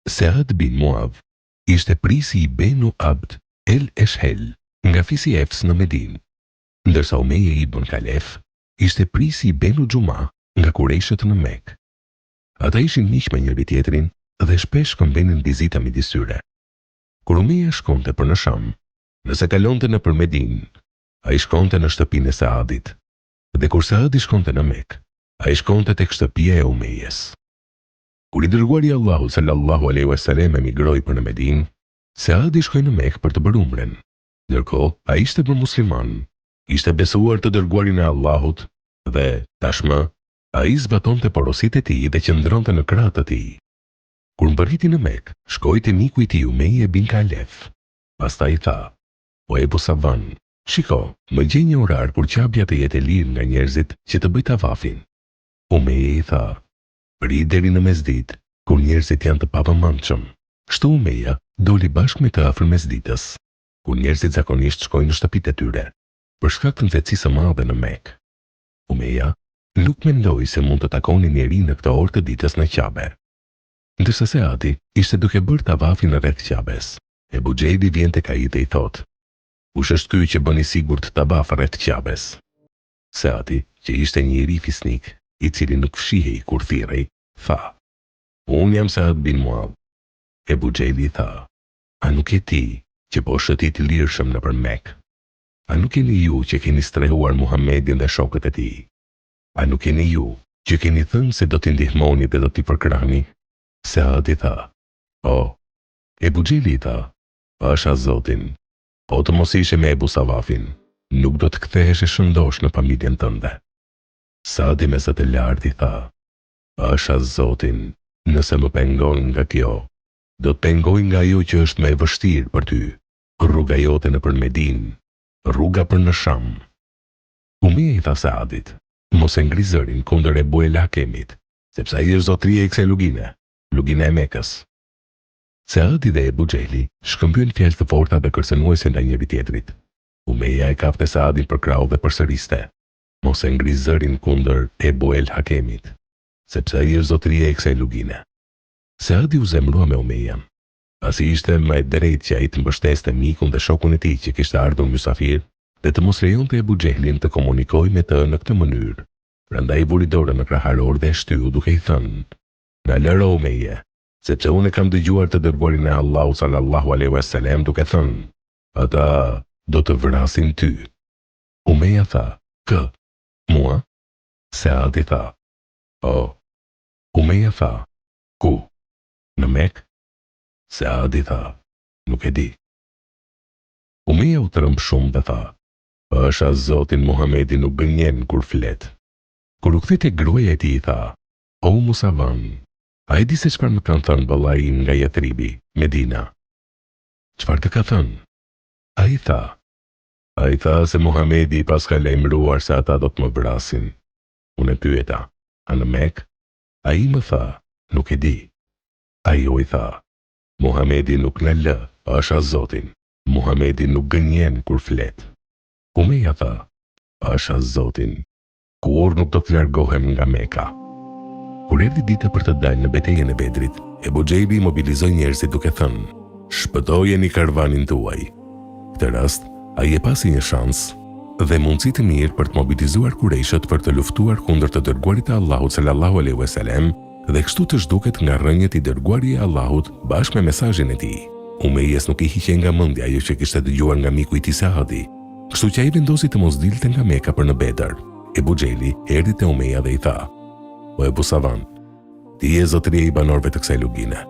Saad bin Muadh ishte prisi i Benu Abd el Eshhel nga fisi Efs në Medinë, ndërsa Umeje ibn Kalef ishte prisi i Benu Gjuma nga Kurejshët në Mekë. Ata ishin miq me njëri tjetrin dhe shpesh këmbenin vizita midis tyre. Kur Umeja shkonte për në Sham, nëse kalonte nëpër Medinë, ai shkonte në shtëpinë e Saadit, dhe kur Saadi shkonte në Mekë, ai shkonte tek shtëpia e Umejes. Kur i dërguari Allahu sallallahu alaihi wasallam emigroi për në Medinë, Saadi shkoi në Mekë për të bërë umren. Ndërkohë, ai ishte për musliman, ishte besuar të dërguarin e Allahut dhe tashmë ai zbatonte porositë e tij dhe qëndronte në krah të tij. Kur mbërriti në Mekë, shkoi te miku i tij Umeje bin Kalef. Pastaj tha: "O Ebu Savan, shiko, më gjej një orar kur qabja të jetë e lirë nga njerëzit që të bëj tavafin." Umeje i tha: "Prit deri në mesditë, kur njerëzit janë të pavëmendshëm." Kështu Umeja doli bashkë me të afër mesditës, kur njerëzit zakonisht shkojnë në shtëpitë e tyre, për shkak të nxehtësisë së madhe në Mekë. Umeja nuk mendoi se mund të takonin njeri në këtë orë të ditës në Qabe. Ndërsa Saadi ishte duke bërë tavafin rreth Qabes, Ebu Xhejli vjen tek ai dhe i thot: "Kush është ky që bëni sigurt tavaf rreth Qabes?" Saadi, që ishte një njeri fisnik, i cili nuk fshihej kur thirrej, tha: "Unë jam Saad bin Muadh." Ebu Xhejli tha: "A nuk e ti që po shëtit i lirshëm nëpër Mekë? A nuk jeni ju që keni strehuar Muhamedin dhe shokët e tij? A nuk jeni ju që keni thënë se do t'i ndihmoni dhe do t'i përkrahni?" Saadi tha: "O." Ebu Xhejli tha: "Pasha Zotin, o të mos ishe me Ebu Savafin, nuk do të kthehesh e shëndosh në familjen tënde." Saadi me zë të lartë i tha: "Pasha Zotin, nëse më pengon nga kjo, do të pengoj nga ajo që është më e vështirë për ty, rruga jote nëpër Medinë, rruga për në Sham." Umeja i tha Saadit: "Mos e ngri zërin kundër Ebu el Hakemit, sepse ai është zotëria e kësaj lugine, lugina e Mekës." Saadi dhe Ebu Xhejli shkëmbyen fjalë të forta dhe kërcënuese ndaj njëri tjetrit. Umeja e kapte Saadin për krau dhe përsëriste: "Mos e ngri zërin kundër Ebu el Hakemit, sepse ai është zotëria e kësaj lugine." Saadi u zemrua me Umejan, pasi ishte më e drejtë që ai të mbështeste mikun dhe shokun e tij që kishte ardhur mysafir dhe të mos lejonte Ebu Xhehlin të komunikojë me të në këtë mënyrë. Prandaj vuri dorën në kraharor dhe e shtyu duke i thënë: "Na lëro Umeje, sepse unë kam dëgjuar të dërguarin e Allahut sallallahu alaihi wasallam duke thënë: ata do të vrasin ty." Umeja tha: "Kë? Mua?" Saadi tha: "O." Umeja tha: "Ku? Në Mekë?" Saadi tha: "Nuk e di." Umeja u tremb shumë dhe tha: "Pasha Zotin, Muhamedi nuk gënjen kur flet." Kur u kthye tek gruaja e tij i tha: "O Musavan, a e di se çfarë më kanë thënë vallai im nga Yathribi, Medina?" "Çfarë të ka thënë?" Ai tha se Muhamedi pas ka lajmëruar se ata do të më vrasin. Unë e pyeta: "A në Mekë?" Ai më tha: "Nuk e di." Ai u i tha: "Muhamedi nuk na lë, pasha Zotin. Muhamedi nuk gënjen kur flet." Umeja tha: "Pasha Zotin, kur nuk do të largohem nga Meka." Kur erdhi dita për të dalë në betejën e Bedrit, Ebu Xhejli mobilizoi njerëzit duke thënë: "Shpëtojeni karvanin tuaj." Këtë rast, ai e pasi një shans dhe mundësi të mirë për të mobilizuar Kurejshët për të luftuar kundër të dërguarit e Allahut sallallahu alaihi wasallam dhe kështu të zhduket nga rrënjët i dërguari i Allahut bashkë me mesazhin e tij. Umejes nuk i hiqe nga mendja ajo që kishte dëgjuar nga miku i tij Saadi, kështu që ai vendosi të mos dilte nga Meka për në Bedër. Ebu Xhejli erdhi te Umeja dhe i tha: "O Ebu Savan, ti je zotëria i banorëve të kësaj lugine.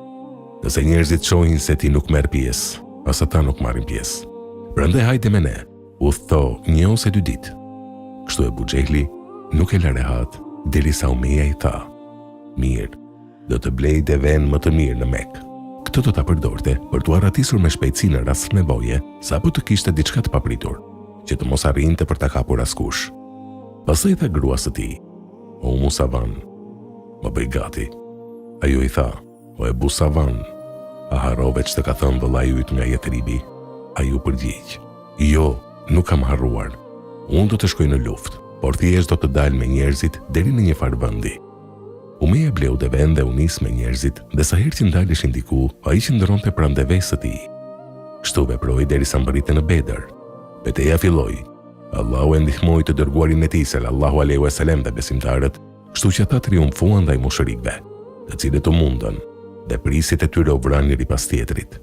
Nëse njerëzit shohin se ti nuk merr pjesë, as ata nuk marrin pjesë. Prandaj hajde me ne, udhto një ose 2 ditë." Kështu Ebu Xhejli nuk e la rehat derisa Umeja i tha: "Mirë, do të blej deven më të mirë në Mekë. Këtë do ta përdorte për t'u arratisur me shpejtësi në rast nevoje, sapo të kishte diçka të papritur, që të mos arrinte për ta kapur askush." Pastaj tha gruas së tij: "O Musavan, më bëj gati." Ajo i tha: "O Ebu Savan, a harrove ç'të ka thënë vëllai yt nga Yathribi?" Ai u përgjigj: "Jo, nuk kam harruar. Unë do të shkoj në luftë, por thjesht do të dal me njerëzit deri në një farë vendi." Umeja bleu dhe vend dhe unis me njerëzit dhe sa herë që ndaleshin diku, ai qëndronte pranë devesë së tij. Kështu veproi derisa mbërritej në Bedër. Betejë filloi. Allahu e ndihmoi të dërguarin e tij sallallahu alaihi wasallam dhe besimtarët, kështu që ata triumfuan ndaj mushrikëve, të cilët u mundën, dhe prisit e tyre u vranë njëri pas tjetrit.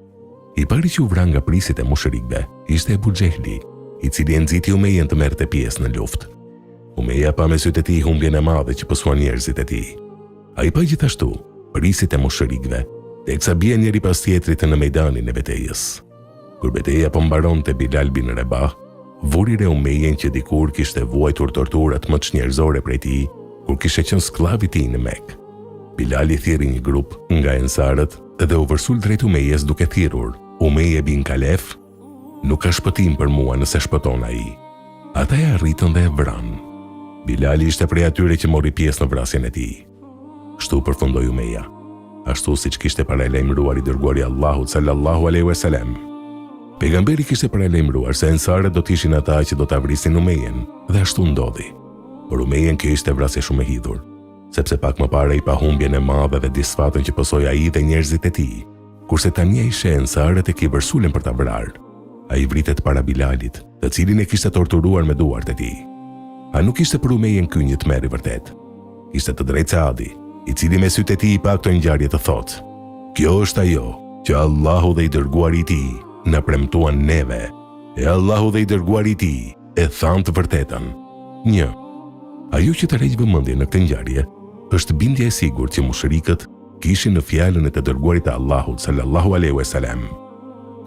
I pari që u vran nga prisit e mushrikëve ishte Ebu Xehli, i cili e nxiti Umejen të merrte pjesë në luftë. Umeja pa me sytë e tij humbjen e madhe që pësuan njerëzit e tij. Ai pa gjithashtu prisit e mushrikëve, teksa bien njëri pas tjetrit në mejdanin e betejës. Kur beteja po mbaronte, Bilal bin Rebah vuri re Umejen që dikur kishte vuajtur torturat më çnjerëzore prej tij, kur kishte qenë skllav i tij në Mekë. Bilal i thirri një grup nga ensarët dhe u vërsul drejt Umejes duke thirrur: Umeje bin Kalef, nuk ka shpëtim për mua nëse shpëton ai. Ata e arritën dhe e vranë. Bilali ishte prej atyre që mori pjesë në vrasjen e tij. Kështu përfundoi Umeja, ashtu siç kishte paralajmëruar i dërguari Allahut sallallahu alaihi wasallam. Pejgamberi kishte paralajmëruar se ensarët do të ishin ata që do ta vrisin Umejen, dhe ashtu ndodhi. Por Umejen kjo ishte vrasje shumë e hidhur, sepse pak më parë i pa humbjen e madhe dhe disfatën që pësoi ai dhe njerëzit e tij, kurse tani ai sheh ensarët e ki vërsulen për ta vrarë. Ai vritet para Bilalit, të cilin e kishte torturuar me duart e tij. A nuk ishte për Umejen ky një tmerr i vërtet? Ishte të drejtë Saadi, i cili me sytë e tij pa këto ngjarje të thotë: Kjo është ajo që Allahu dhe i dërguari i tij na premtuan neve, e Allahu dhe i dërguari i tij e thanë të vërtetën. 1. Ajo që të rreq vëmendje në këtë ngjarje është bindja e sigurt që mushrikët kishin në fjalën e të dërguarit të Allahut sallallahu alaihi wasallam.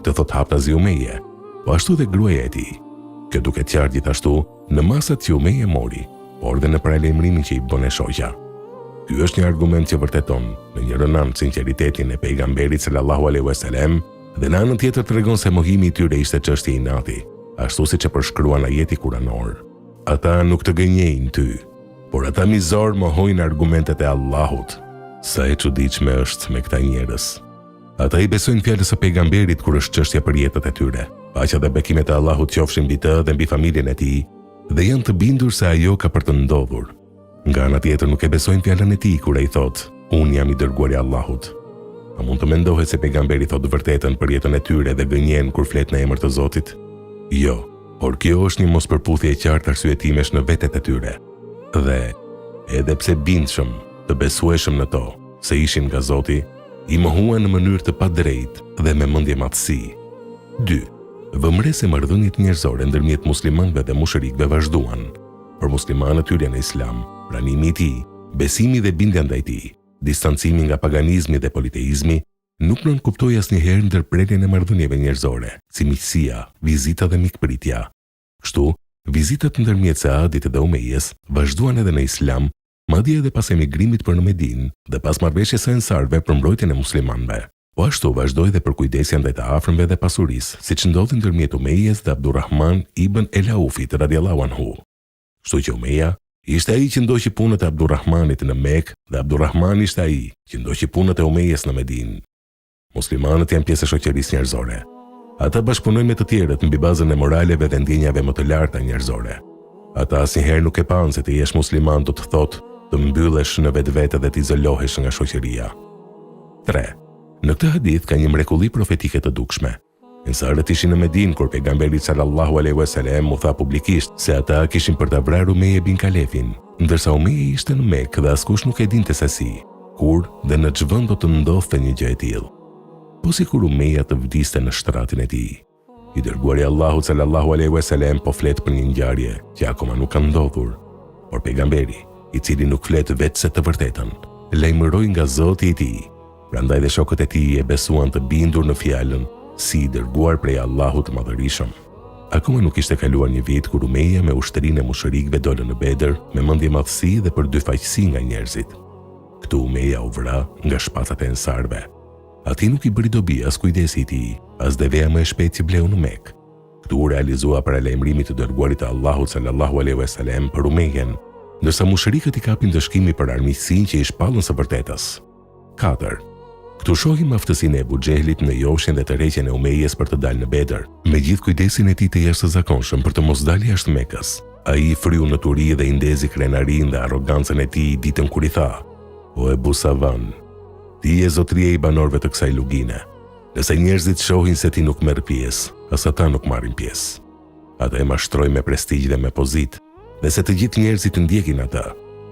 Të thot Haftazi Umeje, po ashtu dhe gruaja e tij. Kjo duket qartë gjithashtu në masat që Umeje mori, por dhe në paralajmërimin që i bënë shoqja. Ky është një argument që vërteton në njërin anë sinqeritetin e pejgamberit sallallahu alaihi wasallam, dhe në anën tjetër tregon se mohimi i tyre ishte çështje inati, ashtu siç e përshkruan ajeti kuranor. Ata nuk të gënjejnë ty, por ata mizor mohojnë argumentet e Allahut. Sa e çuditshme është me këta njerëz. Ata i besojnë fjalës së pejgamberit kur është çështja për jetët e tyre. Paqja dhe bekimet e Allahut qofshin mbi të dhe mbi familjen e tij, dhe janë të bindur se ajo ka për të ndodhur. Nga ana tjetër nuk e besojnë fjalën e tij kur ai thotë: Unë jam i dërguari i Allahut. A mund të mendohet se pejgamberi thotë vërtetën për jetën e tyre dhe gënjen kur flet në emër të Zotit? Jo, por kjo është një mospërputhje e qartë arsyetimesh në vetet e tyre. Dhe edhe pse bindshëm të besueshëm në to se ishin nga Zoti, i mohuan në mënyrë të padrejtë dhe me mendje matësi. 2. Vëmrese marrëdhëniet njerëzore ndërmjet muslimanëve dhe mushrikëve vazhduan. Për muslimanët hyrja në Islam, pranimi i tij, besimi dhe bindja ndaj tij, distancimi nga paganizmi dhe politeizmi, nuk nënkuptoi asnjëherë ndërprerjen e marrëdhënieve njerëzore, si miqësia, vizita dhe mikpritja. Kështu, vizitat ndërmjet Saadit dhe Umejes vazhduan edhe në Islam, madje edhe pas emigrimit për në Medinë dhe pas marrëveshjes së ensarëve për mbrojtjen e muslimanëve. Po ashtu vazhdoi dhe për kujdesjen ndaj të afërmve dhe pasurisë, siç ndodhi ndërmjet Umejes dhe Abdurrahman ibn el-Aufit radhiyallahu anhu. Kështu që Umeja ishte ai që ndoqi punët e Abdurrahmanit në Mekë dhe Abdurrahman ishte ai që ndoqi punët e Umejes në Medinë. Muslimanët janë pjesë e shoqërisë njerëzore. Ata bashkëpunojnë me të tjerët mbi bazën e moraleve dhe ndjenjave më të larta njerëzore. Ata asnjëherë nuk e panë se të jesh musliman do të thotë të mbyllesh në vetvete dhe të izolohesh nga shoqëria. 3. Në këtë hadith ka një mrekulli profetike të dukshme. Ensarët ishin në Medinë kur pejgamberi sallallahu alaihi wasallam u tha publikisht se ata kishin për ta vrarë Umeje bin Kalefin, ndërsa Umeje ishte në Mekë dhe askush nuk e dinte se si, kur dhe në ç'vend do të ndodhte një gjë e tillë. Po sikur Umeja të vdiste në shtratin e tij. I dërguari Allahut sallallahu alaihi wasallam po flet për një ngjarje që akoma nuk ka ndodhur, por pejgamberi, i cili nuk flet vetë se të vërtetën, lajmëroi nga Zoti i tij. Prandaj dhe shokët e tij e besuan të bindur në fjalën si i dërguar prej Allahut të Madhërisëm. Akoma nuk ishte kaluar një vit kur Umeja me ushtrinë e mushrikëve dolën në Bedër me mendje madhësi dhe për dyfaqësi nga njerëzit. Këtu Umeja u vra nga shpatat e ensarëve. Ati nuk i bëri dobi as kujdesi i tij, as deveja më e shpejtë që bleu në Mekë. Këtu u realizua paralajmërimi të dërguarit të Allahut sallallahu alaihi wasallam për Umejen, ndërsa mushrikët i kapin dëshkimi për armiqsinë që i shpallën së vërtetës. 4. Këtu shohim aftësinë e Ebu Xehlit në joshjen dhe tërheqjen e Umejes për të dalë në Bedër, me gjithë kujdesin e tij të jashtëzakonshëm për të mos dalë jashtë Mekës. Ai fryu në turi dhe i ndezi krenarin dhe arrogancën e tij ditën kur i tha: O Ebu Savan, ti je zotëria i banorëve të kësaj lugine. Nëse njerëzit shohin se ti nuk merr pjesë, as ata nuk marrin pjesë. Ata e mashtroj me prestigj dhe me pozitë, dhe se të gjithë njerëzit ndjekin ata.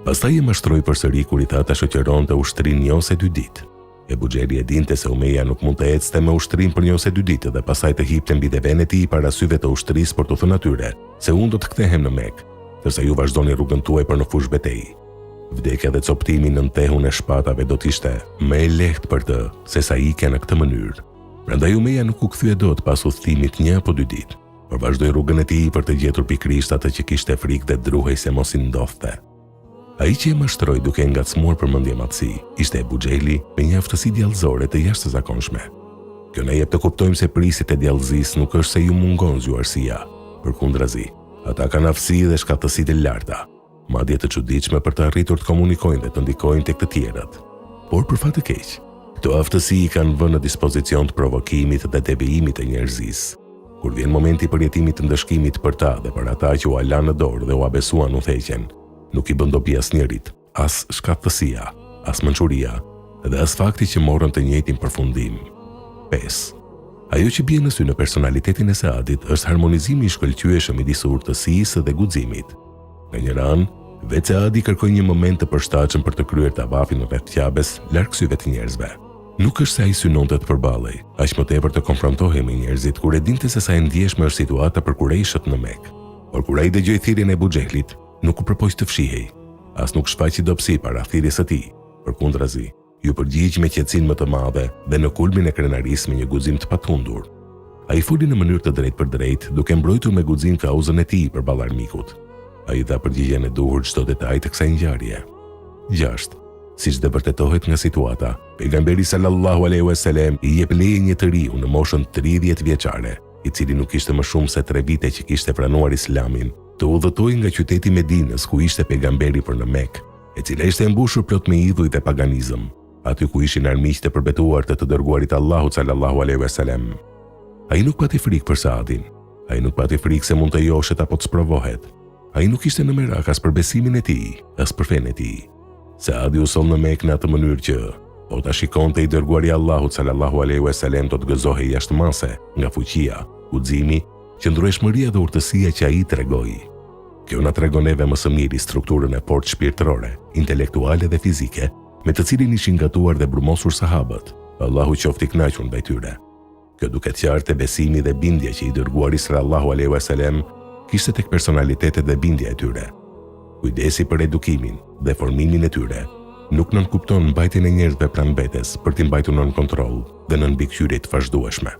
Pastaj e mashtroi përsëri kur i tha ta shoqëronte ushtrinë një ose 2 ditë. Ebu Xheli e dinte se Umeja nuk mund të ecte me ushtrinë për 1 ose 2 ditë dhe pastaj të hipte mbi devën e tij para syve të ushtrisë për të thënë atyre se unë do të kthehem në Mekë, ndërsa ju vazhdoni rrugën tuaj për në fushë betejë. Vdekja dhe coptimi në tehun e shpatave do të ishte më e lehtë për të se sa ikja në këtë mënyrë. Prandaj Umeja nuk u kthye dot pas udhëtimit 1 apo 2 ditë, por vazhdoi rrugën e tij për të gjetur pikërisht atë që kishte frikë dhe druhej se mos i ndodhte. Ai që e mashtroi duke ngacmuar përmendje matësi, ishte Ebu Xheli me një aftësi djallëzore të jashtëzakonshme. Kjo na jep të kuptojmë se prisit e djallëzisë nuk është se ju mungon zgjuarësia, përkundrazi, ata kanë aftësi dhe shkatësi të larta, madje të çuditshme për të arritur të komunikojnë dhe të ndikojnë tek të tjerët. Por për fat të keq, këto aftësi i kanë vënë në dispozicion të provokimit dhe devijimit të njerëzisë. Kur vjen momenti i përjetimit të ndëshkimit për ta dhe për ata që u lanë në dorë dhe u besuan udhëheqjen, nuk i bën dobi asnjërit, as shkatësia, as mençuria, dhe as fakti që morën të njëjtin përfundim. 5. Ajo që bie në sy në personalitetin e Saadit është harmonizimi i shkëlqyeshëm midis urtësisë dhe guximit. Në një anë, vetë Saadi kërkoi një moment të përshtatshëm për të kryer tavafin rreth Ka'bes larg syve të njerëzve. Nuk është se ai synonte të përballej, aq më tepër të konfrontohej me njerëzit kur e dinte se sa e ndjeshme është situata për kurejshët në Mekë. Por kur ai dëgjoi thirrjen e Ebu Xhelit, nuk u përpoq të fshihej, as nuk shfaqi dobësi para thirrjes së tij. Përkundrazi, ju përgjigj me qetësinë më të madhe dhe në kulmin e krenarisë me një guxim të patundur. Ai foli në mënyrë të drejtë për drejtë, duke mbrojtur me guxim kauzën e tij përballë armikut. Ai dha përgjigjen e duhur çdo detaj të kësaj ngjarje. 6. Siç dhe vërtetohet nga situata, pejgamberi sallallahu alaihi wasallam i jep leje një të riu në moshën 30 vjeçare, i cili nuk ishte më shumë se 3 vite që kishte pranuar Islamin, të udhëtojë nga qyteti Medinës ku ishte pejgamberi për në Mekë, e cila ishte mbushur plot me idhuj dhe paganizëm, aty ku ishin armiqtë të përbetuar të dërguarit Allahut sallallahu alaihi wasallam. Ai nuk pati frikë për Saadin, ai nuk pati frikë se mund të joshet apo të sprovohet. Ai nuk ishte në merak as për besimin e tij, as për fenë e tij. Saadi u soll në Mekë në atë mënyrë që, po ta shikonte i dërguari Allahut sallallahu alaihi wasallam do të gëzohej jashtëmase nga fuqia, guximi, qëndrueshmëria dhe urtësia që ai tregoi. Kjo na tregon neve më së miri strukturën e fortë shpirtërore, intelektuale dhe fizike, me të cilin ishin gatuar dhe brumosur sahabët. Allahu qoftë i kënaqur ndaj tyre. Kjo duket qartë besimi dhe bindja që i dërguari sallallahu alaihi wasallam kishte tek personalitetet dhe bindja e tyre. Kujdesi për edukimin dhe formimin e tyre nuk nënkupton mbajtjen e njerëzve pranë vetes për t'i mbajtur nën kontroll dhe nën mbikëqyrje të vazhdueshme.